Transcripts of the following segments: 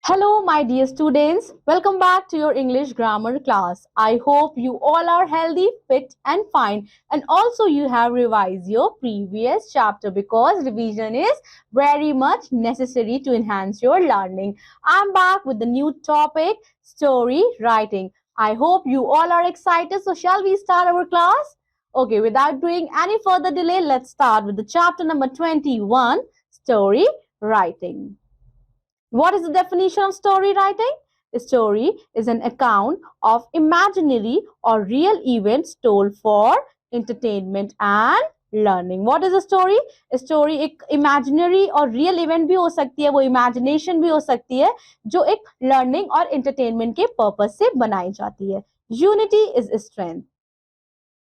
Hello, my dear students. Welcome back to your English grammar class. I hope you all are healthy, fit, and fine. And also, you have revised your previous chapter because revision is very much necessary to enhance your learning. I'm back with the new topic story writing. I hope you all are excited. So, shall we start our class? Okay, without doing any further delay, let's start with the chapter number 21 story writing. What is the definition of story writing? A story is an account of imaginary or real events told for entertainment and learning. What is a story? Story एक imaginary और real event भी हो सकती है, वो imagination भी हो सकती है जो एक लर्निंग और एंटरटेनमेंट के पर्पस से बनाई जाती है. Unity is strength.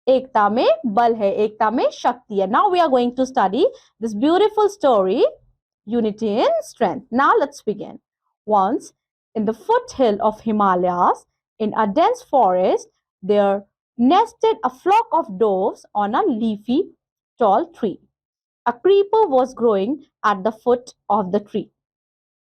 एकता में बल है, एकता में शक्ति है. Now we are going to study this beautiful story Unity in Strength. Now let's begin. Once, in the foothill of Himalayas, in a dense forest, there nested a flock of doves on a leafy, tall tree. A creeper was growing at the foot of the tree.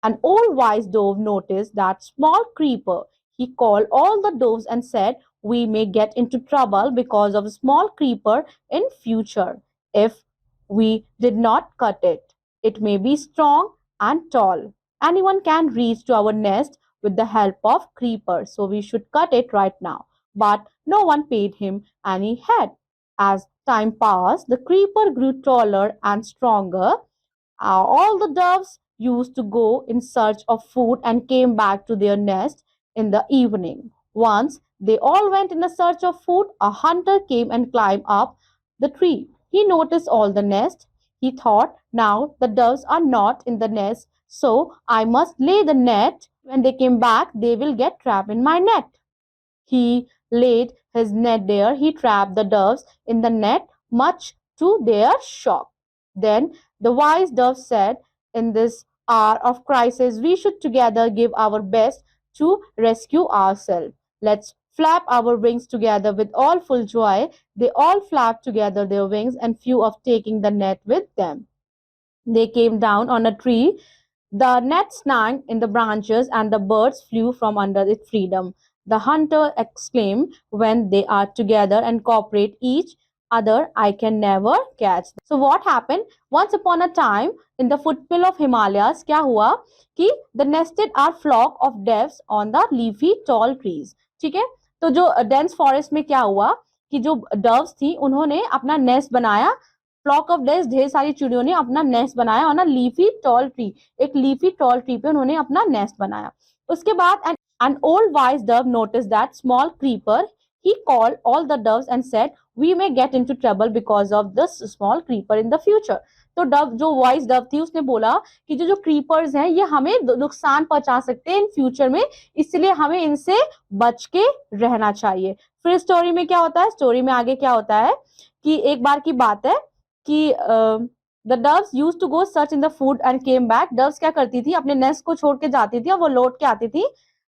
An old wise dove noticed that small creeper. He called all the doves and said, "We may get into trouble because of a small creeper in future if we did not cut it. It may be strong and tall. Anyone can reach to our nest with the help of creeper, so we should cut it right now." But no one paid him any heed. As time passed, the creeper grew taller and stronger. All the doves used to go in search of food and came back to their nest in the evening. Once they all went in a search of food, a hunter came and climbed up the tree. He noticed all the nests. He thought, "Now the doves are not in the nest, so I must lay the net. When they came back, they will get trapped in my net." He laid his net there. He trapped the doves in the net, much to their shock. Then the wise dove said, "In this hour of crisis, we should together give our best to rescue ourselves. Let's flap our wings together with all full joy." They all flapped together their wings and few of taking the net with them. They came down on a tree. The net snagged in the branches and the birds flew from under its freedom. The hunter exclaimed, "When they are together and cooperate each other, I can never catch them." So what happened? Once upon a time in the foothill of Himalayas, क्या हुआ कि the nested are flock of doves on the leafy tall trees. ठीक है, तो जो dense forest में क्या हुआ कि जो doves थी उन्होंने अपना nest बनाया. फ्लॉक ऑफ डेज, ढेर सारी चिड़ियों ने अपना नेस्ट बनाया on a leafy tall tree. एक लीफी टॉल ट्री पे उन्होंने अपना नेस्ट बनाया. उसके बाद an old wise dove noticed that small creeper. He called all the doves and said, "We may get into trouble because of this small creeper in the future." तो Dove, जो voice Dove थी, उसने बोला कि जो जो creepers हैं ये हमें नुकसान पहुंचा सकते हैं इन फ्यूचर में, इसलिए हमें इनसे बच के रहना चाहिए. फिर स्टोरी में क्या होता है? स्टोरी में आगे क्या होता है कि एक बार की बात है कि the doves use to go search in the food and came back. Doves क्या करती थी? अपने नेस्ट को छोड़ के जाती थी और वो लौट के आती थी,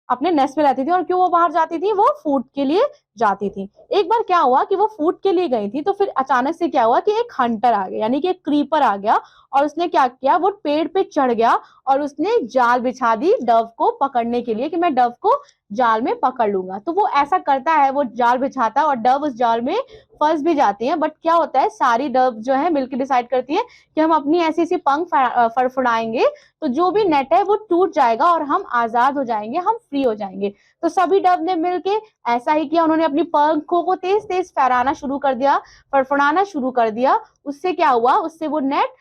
अपने नेस्ट में रहती थी. और क्यों वो बाहर जाती थी? वो फूड के लिए जाती थी. एक बार क्या हुआ कि वो फूड के लिए गई थी, तो फिर अचानक से क्या हुआ कि एक हंटर आ गया, यानी कि एक क्रीपर आ गया और उसने क्या किया, वो पेड़ पे चढ़ गया और उसने जाल बिछा दी डव को पकड़ने के लिए कि मैं डव को जाल में पकड़ लूंगा. तो वो ऐसा करता है, वो जाल बिछाता है और डव उस जाल में फंस भी जाती है. बट क्या होता है, सारी डव जो है मिलकर डिसाइड करती है कि हम अपनी ऐसी ऐसी पंख फड़फड़ाएंगे तो जो भी नेट है वो टूट जाएगा और हम आजाद हो जाएंगे, हम फ्री हो जाएंगे. तो सभी डव ने मिलके ऐसा ही किया. उन्होंने अपनी पंखों को तेज तेज फहराना शुरू कर दिया, फड़फड़ाना शुरू कर दिया. उससे क्या हुआ, उससे वो नेट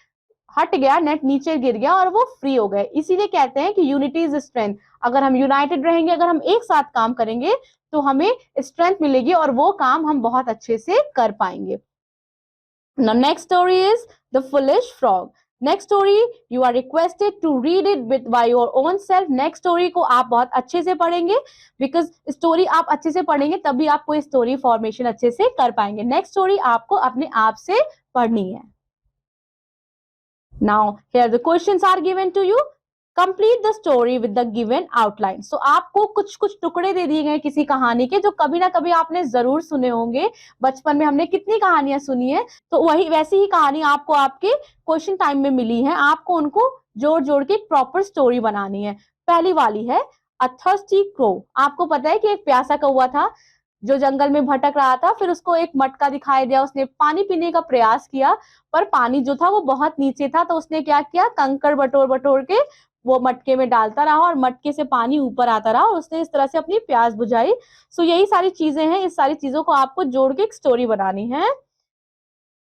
हट गया, नेट नीचे गिर गया और वो फ्री हो गए. इसीलिए कहते हैं कि यूनिटी इज स्ट्रेंथ. अगर हम यूनाइटेड रहेंगे, अगर हम एक साथ काम करेंगे तो हमें स्ट्रेंथ मिलेगी और वो काम हम बहुत अच्छे से कर पाएंगे. Now next story is The Foolish Frog. Next story you are requested to read it with by your own self. Next story को आप बहुत अच्छे से पढ़ेंगे, बिकॉज स्टोरी आप अच्छे से पढ़ेंगे तभी आप कोई स्टोरी फॉर्मेशन अच्छे से कर पाएंगे. नेक्स्ट स्टोरी आपको अपने आप से पढ़नी है. Now here the questions are given to you. Complete the story with the given outline. So आपको कुछ कुछ टुकड़े दे दिए गए किसी कहानी के जो कभी ना कभी आपने जरूर सुने होंगे. बचपन में हमने कितनी कहानियां सुनी है, तो वही वैसी ही कहानी आपको आपके क्वेश्चन टाइम में मिली है. आपको उनको जोड़ जोड़ के प्रॉपर स्टोरी बनानी है. पहली वाली है अ थर्स्टी क्रो। आपको पता है कि एक प्यासा कौवा था जो जंगल में भटक रहा था, फिर उसको एक मटका दिखाई दिया, उसने पानी पीने का प्रयास किया, पर पानी जो था वो बहुत नीचे था, तो उसने क्या किया, कंकड़ बटोर बटोर के वो मटके में डालता रहा और मटके से पानी ऊपर आता रहा और उसने इस तरह से अपनी प्यास बुझाई। सो यही सारी चीजें हैं, इस सारी चीजों को आपको जोड़ के एक स्टोरी बनानी है।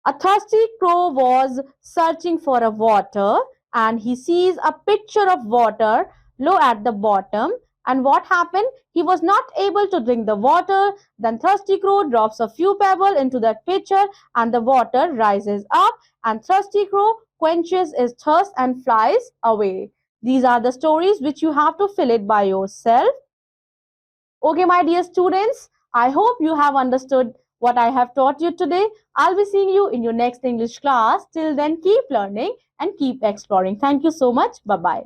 A thirsty crow was searching for a water and he sees a pitcher of water low at the bottom. And what happened? He was not able to drink the water. Then Thirsty Crow drops a few pebbles into that pitcher and the water rises up and Thirsty Crow quenches his thirst and flies away. These are the stories which you have to fill it by yourself. Okay, my dear students, I hope you have understood what I have taught you today. I'll be seeing you in your next English class. Till then, keep learning and keep exploring. Thank you so much. Bye-bye.